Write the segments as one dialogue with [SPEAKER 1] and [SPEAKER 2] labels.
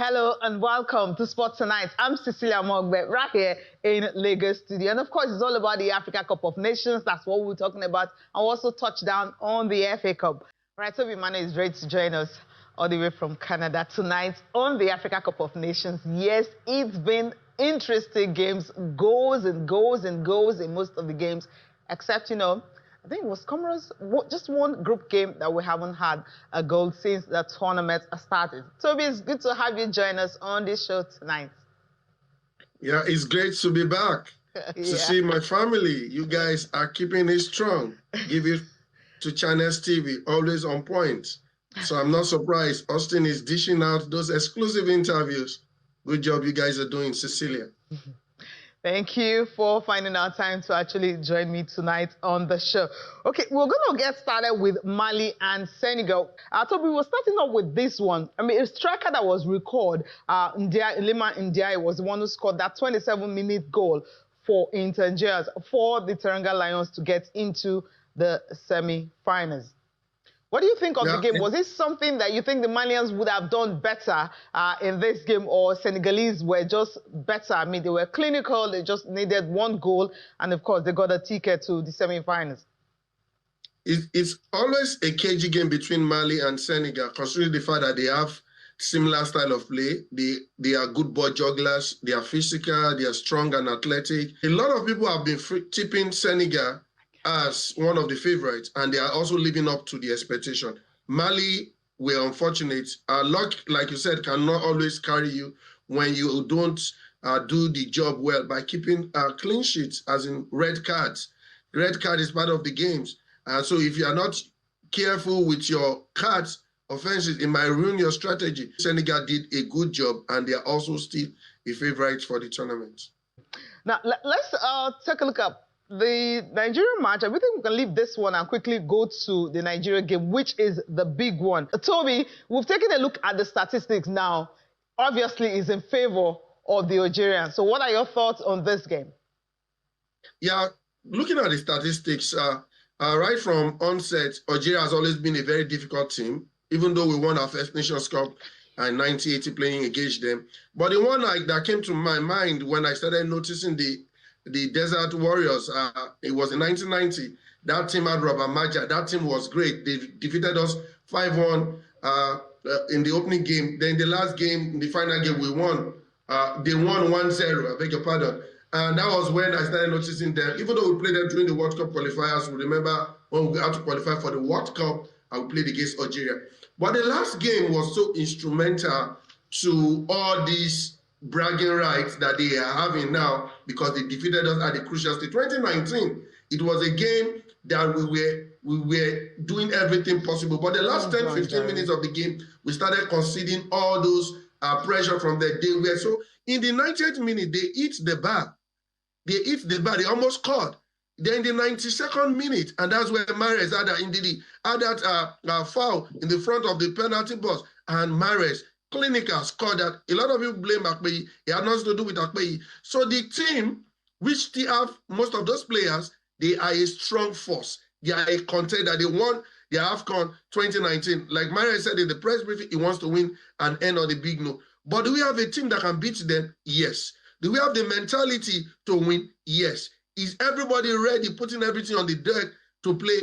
[SPEAKER 1] Hello and welcome to Sports Tonight. I'm Cecilia Mogbe, right here in Lagos studio. And of course, it's all about the Africa Cup of Nations. That's what we're talking about. And also touch down on the FA Cup. All right, Toby Mane is ready to join us all the way from Canada tonight on the Africa Cup of Nations. Yes, it's been interesting games, goals and goals and goals in most of the games, except, I think it was Comoros, just one group game that we haven't had a goal since the tournament started. Toby, it's good to have you join us on this show tonight.
[SPEAKER 2] Yeah, it's great to be back to see my family. You guys are keeping it strong. Give it to Channels TV, always on point. So I'm not surprised. Austin is dishing out those exclusive interviews. Good job you guys are doing, Cecilia.
[SPEAKER 1] Thank you for finding our time to actually join me tonight on the show. Okay, we're going to get started with Mali and Senegal. Toby, we're starting off with this one. I mean, a striker that was recalled, Lima Ndiaye, was the one who scored that 27-minute goal for Inter for the Teranga Lions to get into the semi-finals. What do you think of the game? Was it something that you think the Malians would have done better in this game, or Senegalese were just better? I mean, they were clinical, they just needed one goal, and of course, they got a ticket to the semi-finals.
[SPEAKER 2] It's always a cagey game between Mali and Senegal, considering the fact that they have similar style of play. They are good ball jugglers, they are physical, they are strong and athletic. A lot of people have been tipping Senegal as one of the favorites, and they are also living up to the expectation. Mali were unfortunate. Luck, like you said, cannot always carry you when you don't do the job well by keeping clean sheets, as in red cards. Red card is part of the games. So if you are not careful with your cards, offenses, it might ruin your strategy. Senegal did a good job, and they are also still a favorite for the tournament.
[SPEAKER 1] Now, let's take a look at the Nigerian match. I think we can leave this one and quickly go to the Nigeria game, which is the big one. Toby, we've taken a look at the statistics now. Obviously, it's in favor of the Algerians. So what are your thoughts on this game? Yeah,
[SPEAKER 2] looking at the statistics, right from onset, Algeria has always been a very difficult team, even though we won our first Nations Cup in 1980 playing against them. But the one that came to my mind when I started noticing the Desert Warriors, it was in 1990. That team had Robert Maja. That team was great. They defeated us 5-1 in the opening game. Then the last game, the final game, we won. They won 1-0, I beg your pardon. And that was when I started noticing them. Even though we played them during the World Cup qualifiers, we remember when we had to qualify for the World Cup, and we played against Algeria. But the last game was so instrumental to all these bragging rights that they are having now, because they defeated us at the crucial stage. 2019, it was a game that we were doing everything possible. But the last 10-15 minutes of the game, we started conceding all those pressure from the day. So in the 90th minute, they hit the bar. They almost scored. Then in the 92nd minute, and that's where Mahrez had that foul in the front of the penalty box, and Mahrez clinical scored that. A lot of people blame Akpeyi. It had nothing to do with Akpeyi. So the team, which still have most of those players, they are a strong force. They are a contender. They won the AFCON 2019. Like Mario said in the press briefing, he wants to win and end on the big no. But do we have a team that can beat them? Yes. Do we have the mentality to win? Yes. Is everybody ready, putting everything on the deck to play?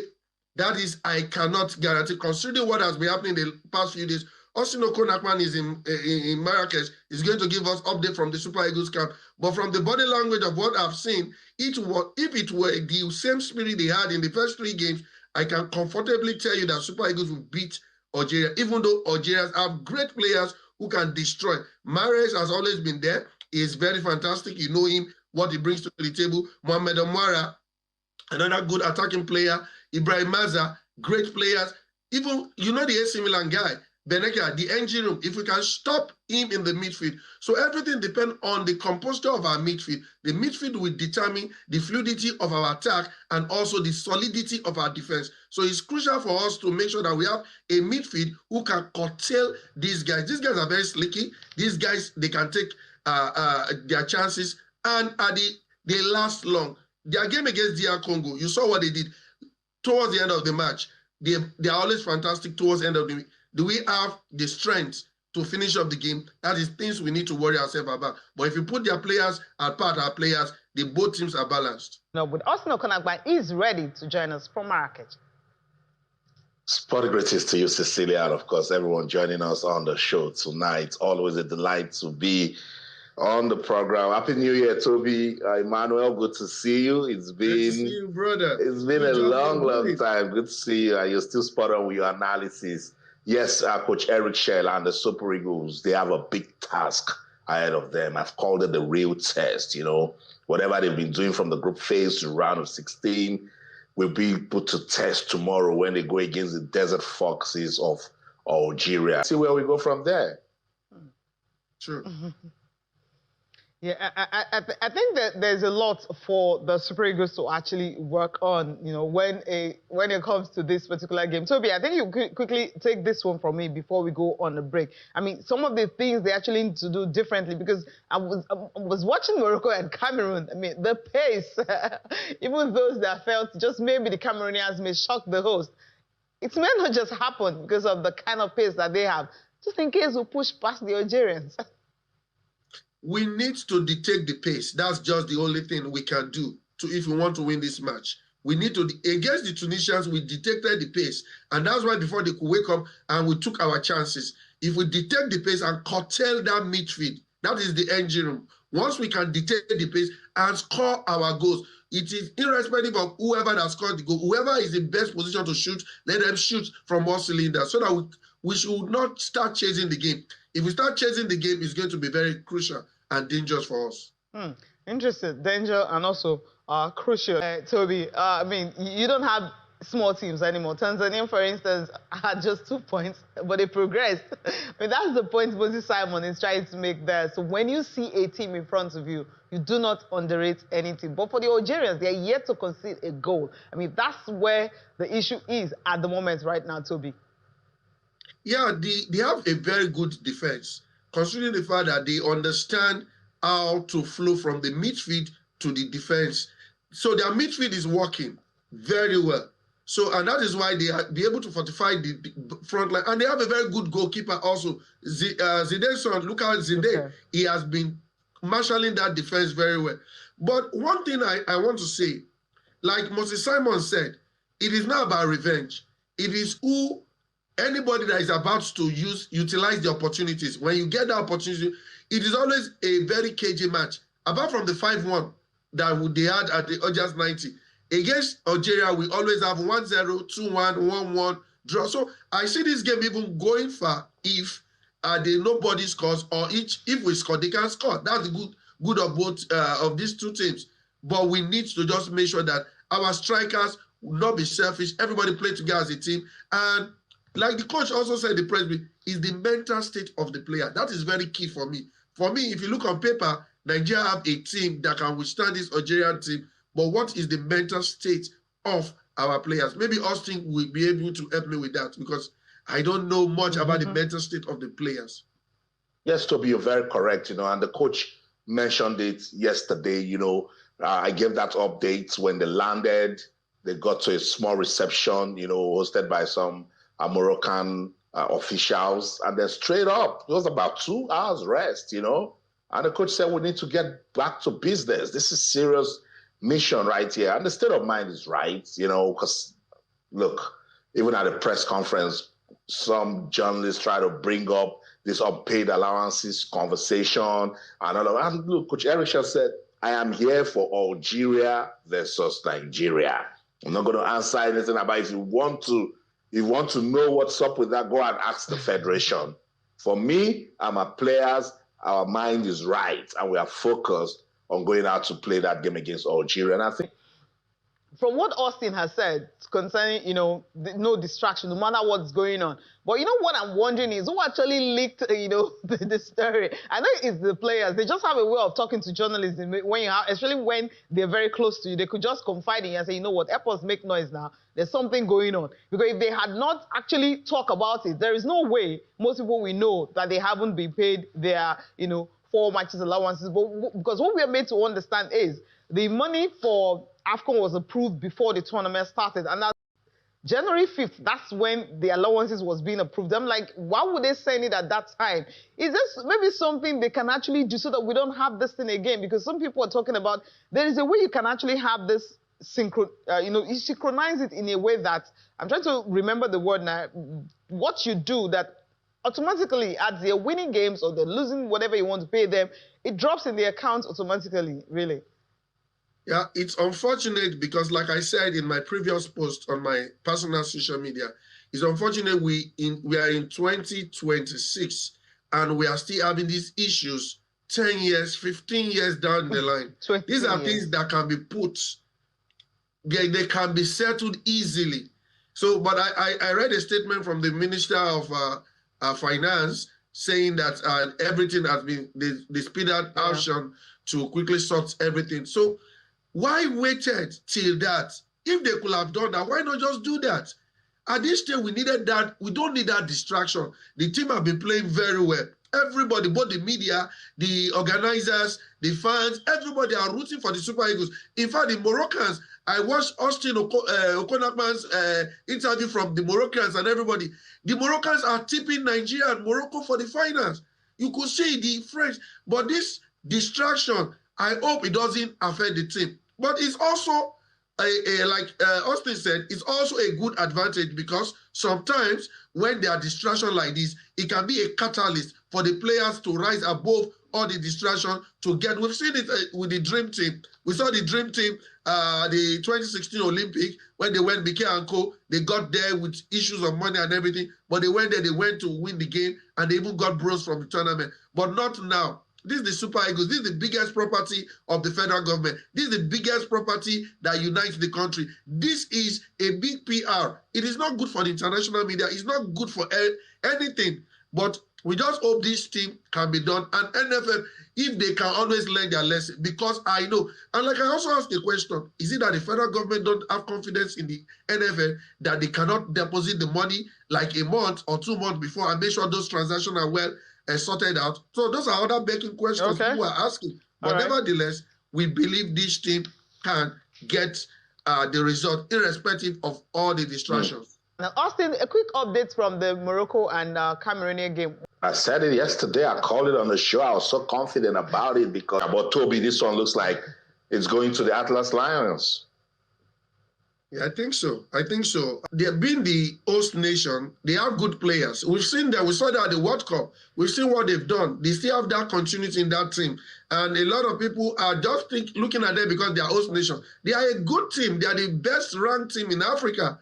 [SPEAKER 2] That is, I cannot guarantee. Considering what has been happening in the past few days, Austin Okonakwan is in Marrakesh, is going to give us update from the Super Eagles camp. But from the body language of what I've seen, if it were the same spirit they had in the first 3 games, I can comfortably tell you that Super Eagles will beat Algeria, even though Algerians have great players who can destroy. Mahrez has always been there. He is very fantastic. You know him, what he brings to the table. Mohamed Amara, another good attacking player. Ibrahim Maza, great players. Even, the AC Milan guy, Beneka, the engine room, if we can stop him in the midfield. So everything depends on the composture of our midfield. The midfield will determine the fluidity of our attack and also the solidity of our defense. So it's crucial for us to make sure that we have a midfield who can curtail these guys. These guys are very slicky. These guys, they can take their chances, and they last long. Their game against DR Congo, you saw what they did towards the end of the match. They are always fantastic towards the end of the week. Do we have the strength to finish up the game, that is things we need to worry ourselves about. But if you put their players at part our players, both teams are balanced.
[SPEAKER 1] No, but Austin Okonagba is ready to join us from Marrakech.
[SPEAKER 3] Sport greetings to you, Cecilia, and of course everyone joining us on the show tonight. Always a delight to be on the program. Happy New Year, Toby. Emmanuel, good to see you. It's been
[SPEAKER 2] good to see you, brother.
[SPEAKER 3] It's been a long time. Good to see you. And you're still spot on with your analysis. Yes, Coach Eric Shell and the Super Eagles, they have a big task ahead of them. I've called it the real test. Whatever they've been doing from the group phase to round of 16 will be put to test tomorrow when they go against the Desert Foxes of Algeria. See where we go from there.
[SPEAKER 2] Sure.
[SPEAKER 1] Yeah, I think that there's a lot for the Super Eagles to actually work on, when it comes to this particular game. Toby, I think you could quickly take this one from me before we go on the break. I mean, some of the things they actually need to do differently, because I was watching Morocco and Cameroon. I mean, the pace, even those that felt just maybe the Cameroonians may shock the host, it may not just happen because of the kind of pace that they have, just in case we push past the Algerians.
[SPEAKER 2] We need to dictate the pace. That's just the only thing we can do if we want to win this match. We need to, against the Tunisians, we detected the pace. And that's why before they could wake up and we took our chances. If we detect the pace and curtail that midfield, that is the engine room. Once we can detect the pace and score our goals, it is irrespective of whoever that scored the goal. Whoever is in best position to shoot, let them shoot from all cylinders so that we should not start chasing the game. If we start chasing the game, it's going to be very crucial and dangerous for us.
[SPEAKER 1] Interesting. Danger and also crucial. Toby, I mean, you don't have small teams anymore. Tanzania, for instance, had just 2 points, but they progressed. I mean, that's the point Moses Simon is trying to make there. So when you see a team in front of you, you do not underrate anything. But for the Algerians, they are yet to concede a goal. I mean, that's where the issue is at the moment right now, Toby.
[SPEAKER 2] Yeah, they have a very good defense, considering the fact that they understand how to flow from the midfield to the defense. So their midfield is working very well. So, and that is why they are be able to fortify the front line. And they have a very good goalkeeper also. Zidane's son, look at Zidane. Okay. He has been marshalling that defense very well. But one thing I want to say, like Moses Simon said, it is not about revenge. It is anybody that is about to utilize the opportunities. When you get the opportunity, it is always a very cagey match. Apart from the 5-1 that they had at the August 90. Against Algeria, we always have 1-0, 2-1, 1-1 draw. So I see this game even going far if nobody scores, or if we score, they can score. That's the good of both of these two teams. But we need to just make sure that our strikers will not be selfish. Everybody play together as a team. And like the coach also said, the press is the mental state of the player. That is very key for me. For me, if you look on paper, Nigeria have a team that can withstand this Algerian team. But what is the mental state of our players? Maybe Austin will be able to help me with that, because I don't know much about the mental state of the players.
[SPEAKER 3] Yes, Toby, you're very correct, and the coach mentioned it yesterday, I gave that update when they landed. They got to a small reception, hosted by some Moroccan officials, and then straight up, it was about 2 hours rest, and the coach said, we need to get back to business. This is serious mission right here. And the state of mind is right, because look, even at a press conference, some journalists try to bring up this unpaid allowances conversation and all of that. And look, Coach Eric said, I am here for Algeria versus Nigeria. I'm not going to answer anything about it. If you want to know what's up with that, go and ask the federation. For me and my players, our mind is right, and we are focused on going out to play that game against Algeria. And I think,
[SPEAKER 1] from what Austin has said concerning, no distraction, no matter what's going on. But what I'm wondering is who actually leaked, the story. I know it's the players. They just have a way of talking to journalists especially when they're very close to you. They could just confide in you and say, you know what, help us make noise now. There's something going on. Because if they had not actually talked about it, there is no way most people will know that they haven't been paid their, 4 matches allowances. But because what we are made to understand is the money for AFCON was approved before the tournament started, and January 5th, that's when the allowances was being approved. I'm like, why would they send it at that time? Is this maybe something they can actually do so that we don't have this thing again? Because some people are talking about there is a way you can actually have this you synchronize it in a way that, I'm trying to remember the word now, what you do that automatically as they're winning games or they're losing whatever you want to pay them, it drops in the account automatically, really.
[SPEAKER 2] Yeah, it's unfortunate because, like I said in my previous post on my personal social media, it's unfortunate we are in 2026 and we are still having these issues 10 years, 15 years down the line. These are things that can be put, they can be settled easily. So, but I read a statement from the Minister of Finance saying that everything has been, they speed out action to quickly sort everything. So, why waited till that? If they could have done that, why not just do that? At this stage, we needed that. We don't need that distraction. The team have been playing very well. Everybody, both the media, the organizers, the fans, everybody are rooting for the Super Eagles. In fact, the Moroccans, I watched Austin Okonakman's interview from the Moroccans and everybody. The Moroccans are tipping Nigeria and Morocco for the finals. You could see the French. But this distraction, I hope it doesn't affect the team. But it's also, like Austin said, it's also a good advantage because sometimes when there are distractions like this, it can be a catalyst for the players to rise above all the distraction to get. We've seen it with the Dream Team. We saw the Dream Team, the 2016 Olympic, when they went, BK and Co., they got there with issues of money and everything, but they went there, they went to win the game, and they even got bronze from the tournament. But not now. This is the Super Eagles. This is the biggest property of the federal government. This is the biggest property that unites the country. This is a big PR. It is not good for the international media. It's not good for anything. But we just hope this team can be done. And NFL, if they can always learn their lesson, because I know, and like I also asked the question, is it that the federal government don't have confidence in the NFL that they cannot deposit the money like a month or 2 months before and make sure those transactions are well sorted out? So those are other begging questions people are asking. But nevertheless, we believe this team can get the result irrespective of all the distractions.
[SPEAKER 1] Now, Austin, a quick update from the Morocco and Cameroonian game.
[SPEAKER 3] I said it yesterday. I called it on the show. I was so confident about it because about Toby, this one looks like it's going to the Atlas Lions.
[SPEAKER 2] Yeah, I think so. I think so. They've been the host nation. They have good players. We've seen that. We saw that at the World Cup. We've seen what they've done. They still have that continuity in that team. And a lot of people are just looking at them because they are host nation. They are a good team. They are the best ranked team in Africa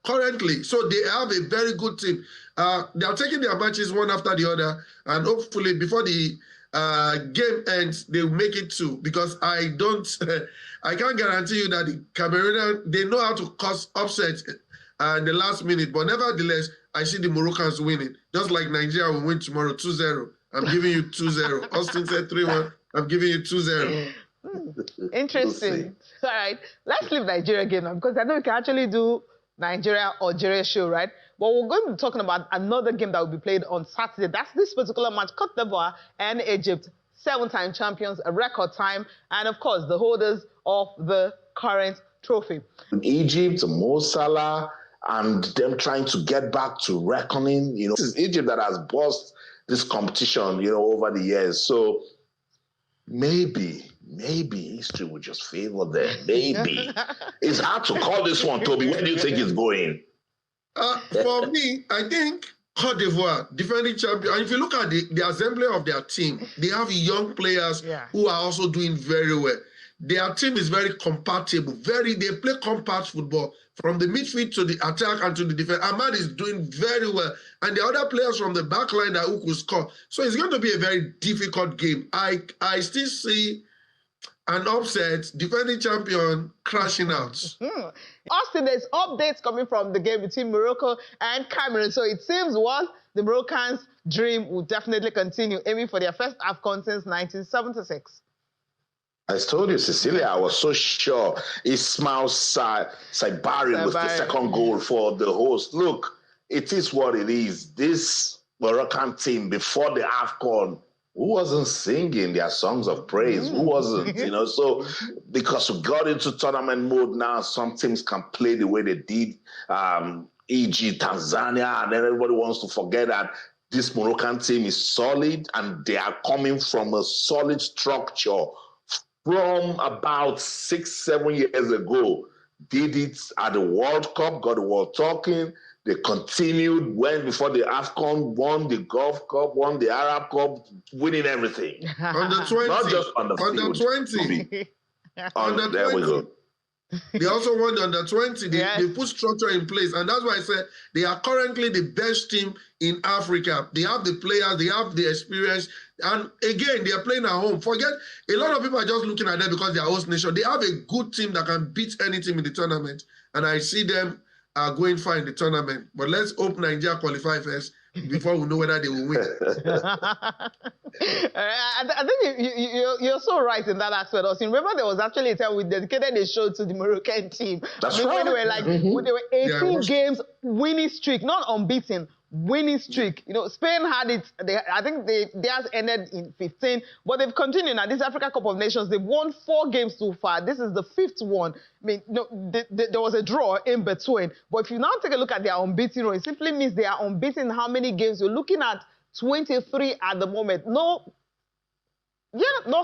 [SPEAKER 2] currently. So they have a very good team. They are taking their matches one after the other. And hopefully before the game ends, they'll make it too. Because I can't guarantee you that the Cameroonians, they know how to cause upset in the last minute. But nevertheless, I see the Moroccans winning. Just like Nigeria will win tomorrow 2-0. I'm giving you 2-0. Austin said 3-1. I'm giving you 2-0.
[SPEAKER 1] Interesting. All right. Let's leave Nigeria game now because I know we can actually do Nigeria-Algeria show, right? But we're going to be talking about another game that will be played on Saturday. That's this particular match, Côte d'Ivoire and Egypt, 7-time champions, a record time, and of course, the holders of the current trophy.
[SPEAKER 3] Egypt, Mo Salah, and them trying to get back to reckoning. You know, this is Egypt that has bossed this competition, you know, over the years. So maybe history would just favor them. Maybe. It's hard to call this one, Toby. Where do you think it's going?
[SPEAKER 2] For me, I think Côte d'Ivoire, defending champion. And if you look at the assembly of their team, they have young players who are also doing very well. Their team is very compatible. They play compact football from the midfield to the attack and to the defense. Ahmad is doing very well. And the other players from the back line that who could score. So it's going to be a very difficult game. I still see an upset, defending champion crashing out.
[SPEAKER 1] Austin, there's updates coming from the game between Morocco and Cameroon. So it seems the Moroccans' dream will definitely continue, aiming for their first AFCON since 1976.
[SPEAKER 3] I told you, Cecilia, I was so sure Ismail Saibari was the second goal for the host. Look, it is what it is. This Moroccan team, before the AFCON, Who wasn't singing their songs of praise? Who wasn't, you know? So because we got into tournament mode now, some teams can play the way they did, e.g. Tanzania, and then everybody wants to forget that this Moroccan team is solid and they are coming from a solid structure from about 6-7 years ago. Did it at the World Cup, got the world talking. They continued, went before the AFCON, won the Gulf Cup, won the Arab Cup, winning everything.
[SPEAKER 2] Under 20.
[SPEAKER 3] Not just on the
[SPEAKER 2] Under
[SPEAKER 3] field.
[SPEAKER 2] 20.
[SPEAKER 3] Under there 20. We go.
[SPEAKER 2] They also won the under 20. They put structure in place. And that's why I said they are currently the best team in Africa. They have the players, they have the experience. And again, they are playing at home. Forget, a lot of people are just looking at them because they are host nation. They have a good team that can beat any team in the tournament. And I see them going far in the tournament. But let's hope Nigeria qualify first before we know whether they will win.
[SPEAKER 1] I think you're so right in that aspect. Also, remember there was actually a time we dedicated a show to the Moroccan team.
[SPEAKER 3] That's right.
[SPEAKER 1] When they were like, when they were 18 games winning streak, not unbeaten. Winning streak. You know, Spain had it. I think theirs ended in 15, but they've continued. Now, this Africa Cup of Nations, they've won 4 games so far. This is the 5th one. I mean, there was a draw in between. But if you now take a look at their unbeaten run, it simply means they are unbeaten how many games? You're looking at 23 at the moment. No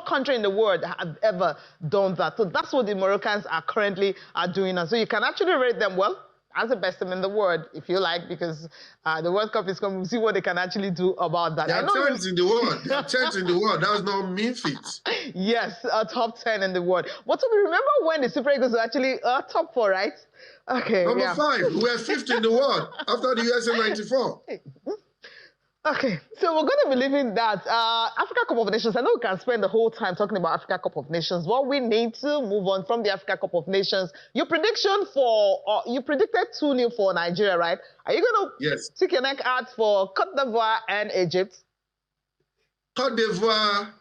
[SPEAKER 1] country in the world has ever done that. So that's what the Moroccans are currently doing. And so you can actually rate them well as the best team in the world, if you like, because the World Cup is coming. We'll see what they can actually do about that.
[SPEAKER 2] They are 10th in the world. They are 10th in the world. That's not mean feat.
[SPEAKER 1] Yes, a top 10 in the world. But so we remember when the Super Eagles were actually top 4, right? Okay.
[SPEAKER 2] Number 5. We were 5th in the world after the USA 94.
[SPEAKER 1] Okay, so we're going to be leaving that. Africa Cup of Nations, I know we can spend the whole time talking about Africa Cup of Nations, but we need to move on from the Africa Cup of Nations. Your prediction for, you predicted 2-0 for Nigeria, right? Are you going to stick your neck out for Cote d'Ivoire and Egypt?
[SPEAKER 2] Cote d'Ivoire,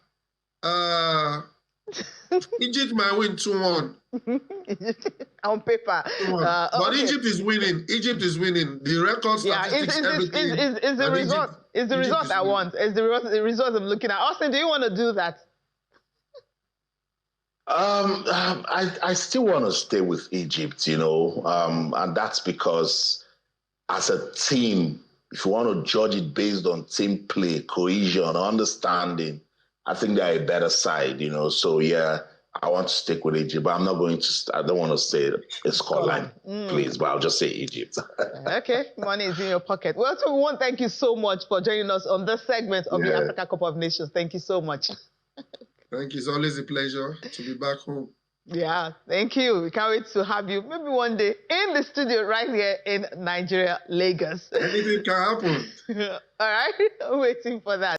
[SPEAKER 2] Egypt might win 2-1.
[SPEAKER 1] On paper.
[SPEAKER 2] But okay. Egypt is winning. Egypt is winning. The record statistics, everything.
[SPEAKER 1] Is the result I want. Is the result I'm looking at. Austin, do you want to do that?
[SPEAKER 3] I still want to stay with Egypt, you know, and that's because as a team, if you want to judge it based on team play, cohesion, understanding, I think they're a better side, you know. So, yeah, I want to stick with Egypt, but I'm not going to, I don't want to say a scoreline, please, but I'll just say Egypt.
[SPEAKER 1] Okay, money is in your pocket. Well, so we want to thank you so much for joining us on this segment of the Africa Cup of Nations. Thank you so much.
[SPEAKER 2] Thank you. It's always a pleasure to be back home.
[SPEAKER 1] Yeah, thank you. We can't wait to have you maybe one day in the studio right here in Nigeria, Lagos.
[SPEAKER 2] Anything can happen.
[SPEAKER 1] All right, I'm waiting for that.